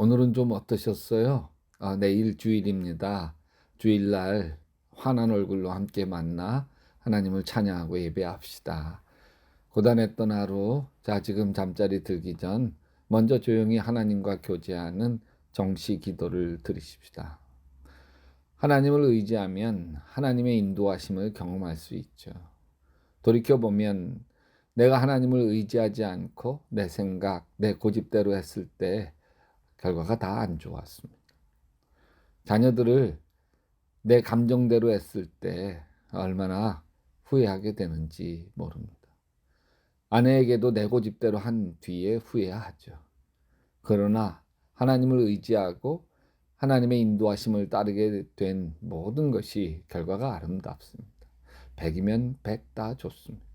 오늘은 좀 어떠셨어요? 내일 주일입니다. 주일날 환한 얼굴로 함께 만나 하나님을 찬양하고 예배합시다. 고단했던 하루, 자 지금 잠자리 들기 전 먼저 조용히 하나님과 교제하는 정시 기도를 드리십시다. 하나님을 의지하면 하나님의 인도하심을 경험할 수 있죠. 돌이켜보면 내가 하나님을 의지하지 않고 내 생각, 내 고집대로 했을 때 결과가 다 안 좋았습니다. 자녀들을 내 감정대로 했을 때 얼마나 후회하게 되는지 모릅니다. 아내에게도 내 고집대로 한 뒤에 후회하죠. 그러나 하나님을 의지하고 하나님의 인도하심을 따르게 된 모든 것이 결과가 아름답습니다. 100이면 100 다 좋습니다.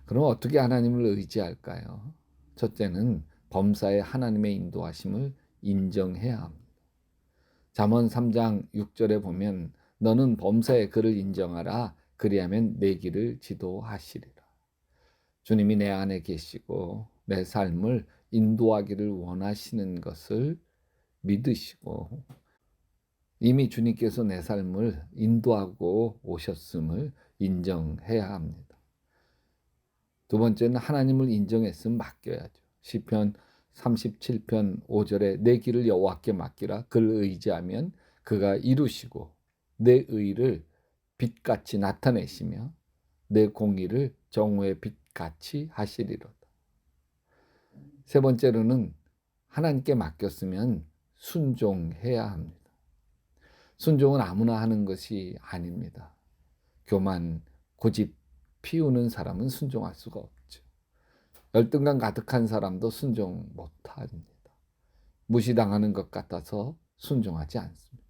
그럼 어떻게 하나님을 의지할까요? 첫째는 범사에 하나님의 인도하심을 인정해야 합니다. 잠언 3장 6절에 보면 너는 범사에 그를 인정하라. 그리하면 내 길을 지도하시리라. 주님이 내 안에 계시고 내 삶을 인도하기를 원하시는 것을 믿으시고 이미 주님께서 내 삶을 인도하고 오셨음을 인정해야 합니다. 두 번째는 하나님을 인정했으면 맡겨야죠. 시편 37편 5절에 내 길을 여호와께 맡기라. 그를 의지하면 그가 이루시고 내 의를 빛같이 나타내시며 내 공의를 정오의 빛같이 하시리로다. 세 번째로는 하나님께 맡겼으면 순종해야 합니다. 순종은 아무나 하는 것이 아닙니다. 교만, 고집 피우는 사람은 순종할 수가 없죠. 열등감 가득한 사람도 순종 못합니다. 무시당하는 것 같아서 순종하지 않습니다.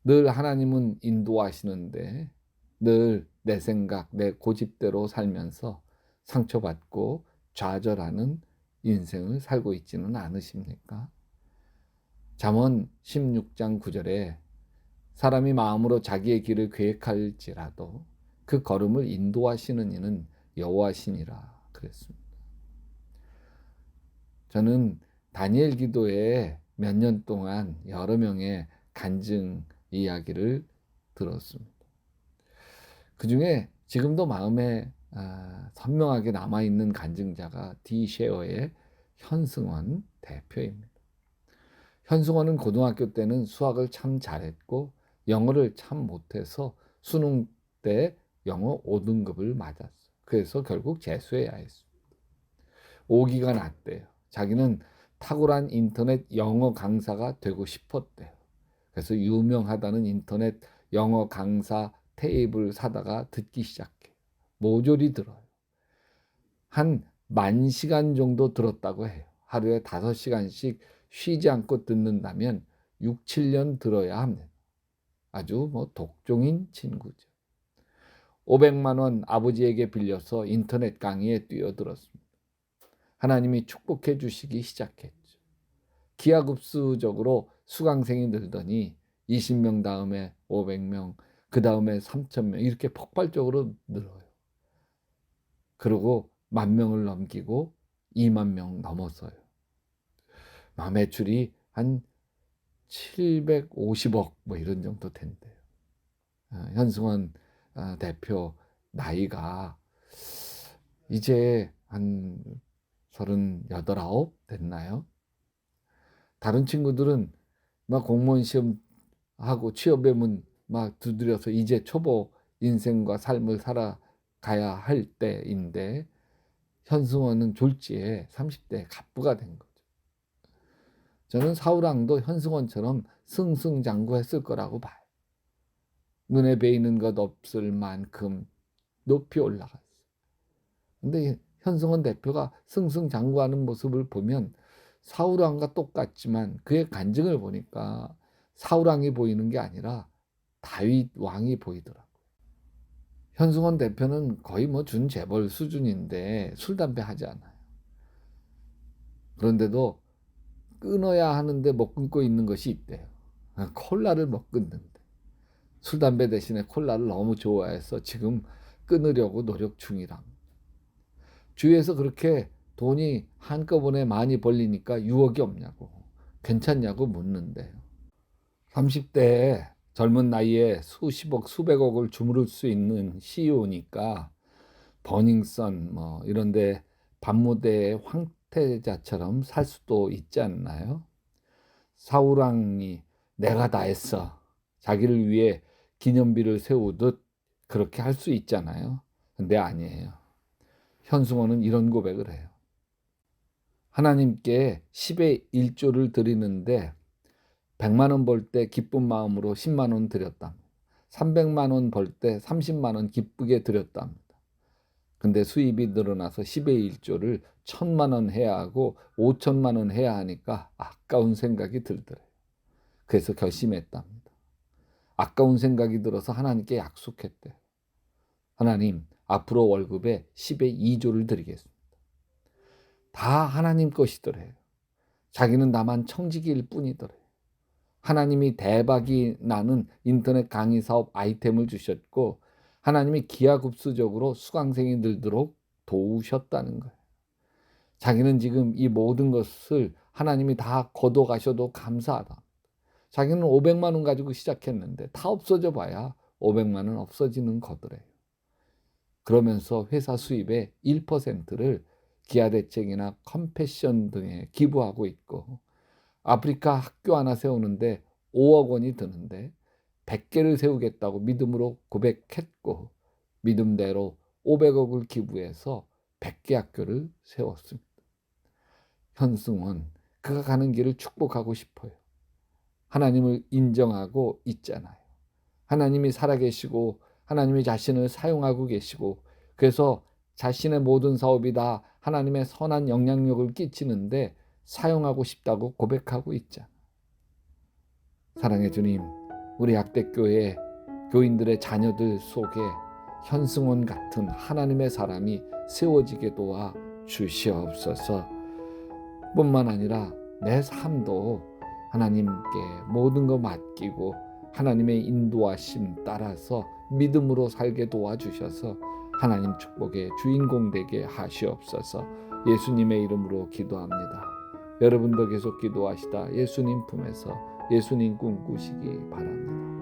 늘 하나님은 인도하시는데 늘 내 생각, 내 고집대로 살면서 상처받고 좌절하는 인생을 살고 있지는 않으십니까? 잠언 16장 9절에 사람이 마음으로 자기의 길을 계획할지라도 그 걸음을 인도하시는 이는 여호와시니라 그랬습니다. 저는 다니엘 기도에 몇 년 동안 여러 명의 간증 이야기를 들었습니다. 그 중에 지금도 마음에 선명하게 남아있는 간증자가 디쉐어의 현승원 대표입니다. 현승원은 고등학교 때는 수학을 참 잘했고 영어를 참 못해서 수능 때 영어 5등급을 맞았어요. 그래서 결국 재수해야 했습니다. 오기가 났대요. 자기는 탁월한 인터넷 영어 강사가 되고 싶었대요. 그래서 유명하다는 인터넷 영어 강사 테이프를 사다가 듣기 시작해요. 모조리 들어요. 한 10,000시간 정도 들었다고 해요. 하루에 5시간씩 쉬지 않고 듣는다면 6, 7년 들어야 합니다. 아주 독종인 친구죠. 500만 원 아버지에게 빌려서 인터넷 강의에 뛰어들었습니다. 하나님이 축복해 주시기 시작했죠. 기하급수적으로 수강생이 늘더니 20명 다음에 500명, 그 다음에 3,000명 이렇게 폭발적으로 늘어요. 그리고 10,000명을 넘기고 2만 명 넘었어요. 매출이 한 750억 이런 정도 된대요. 현승원 대표 나이가 이제 한 38, 9 됐나요? 다른 친구들은 막 공무원 시험 하고 취업의 문 막 두드려서 이제 초보 인생과 삶을 살아가야 할 때인데 현승원은 졸지에 30대 갑부가 된 거죠. 저는 사우랑도 현승원처럼 승승장구했을 거라고 봐요. 눈에 베이는 것 없을 만큼 높이 올라갔어요. 근데 현승원 대표가 승승장구하는 모습을 보면 사우랑과 똑같지만 그의 간증을 보니까 사우랑이 보이는 게 아니라 다윗 왕이 보이더라고요. 현승원 대표는 거의 준재벌 수준인데 술, 담배 하지 않아요. 그런데도 끊어야 하는데 못 끊고 있는 것이 있대요. 콜라를 못 끊는데. 술, 담배 대신에 콜라를 너무 좋아해서 지금 끊으려고 노력 중이랍니다. 주위에서 그렇게 돈이 한꺼번에 많이 벌리니까 유혹이 없냐고, 괜찮냐고 묻는데요. 30대에 젊은 나이에 수십억, 수백억을 주무를 수 있는 CEO니까 버닝썬 뭐 이런데 밤무대의 황태자처럼 살 수도 있지 않나요? 사우랑이 내가 다 했어. 자기를 위해 기념비를 세우듯 그렇게 할 수 있잖아요. 근데 아니에요. 현승호는 이런 고백을 해요. 하나님께 10의 1조를 드리는데 100만 원 벌 때 기쁜 마음으로 10만 원 드렸답니다. 300만 원 벌 때 30만 원 기쁘게 드렸답니다. 근데 수입이 늘어나서 10의 1조를 1,000만 원 해야 하고 5천만 원 해야 하니까 아까운 생각이 들더래요. 그래서 결심했답니다. 아까운 생각이 들어서 하나님께 약속했대요. 하나님, 앞으로 월급에 10의 2조를 드리겠습니다. 다 하나님 것이더래요. 자기는 다만 청지기일 뿐이더래요. 하나님이 대박이 나는 인터넷 강의 사업 아이템을 주셨고 하나님이 기하급수적으로 수강생이 늘도록 도우셨다는 거예요. 자기는 지금 이 모든 것을 하나님이 다 거둬가셔도 감사하다. 자기는 500만 원 가지고 시작했는데 다 없어져 봐야 500만 원 없어지는 거더래요. 그러면서 회사 수입의 1%를 기아대책이나 컴패션 등에 기부하고 있고 아프리카 학교 하나 세우는데 5억 원이 드는데 100개를 세우겠다고 믿음으로 고백했고 믿음대로 500억을 기부해서 100개 학교를 세웠습니다. 현승원, 그가 가는 길을 축복하고 싶어요. 하나님을 인정하고 있잖아요. 하나님이 살아계시고 하나님이 자신을 사용하고 계시고 그래서 자신의 모든 사업이 다 하나님의 선한 영향력을 끼치는데 사용하고 싶다고 고백하고 있잖아요. 사랑의 주님, 우리 약대교회 교인들의 자녀들 속에 현승원 같은 하나님의 사람이 세워지게 도와 주시옵소서. 뿐만 아니라 내 삶도 하나님께 모든 거 맡기고 하나님의 인도하심 따라서 믿음으로 살게 도와주셔서 하나님 축복의 주인공 되게 하시옵소서. 예수님의 이름으로 기도합니다. 여러분도 계속 기도하시다 예수님 품에서 예수님 꿈꾸시기 바랍니다.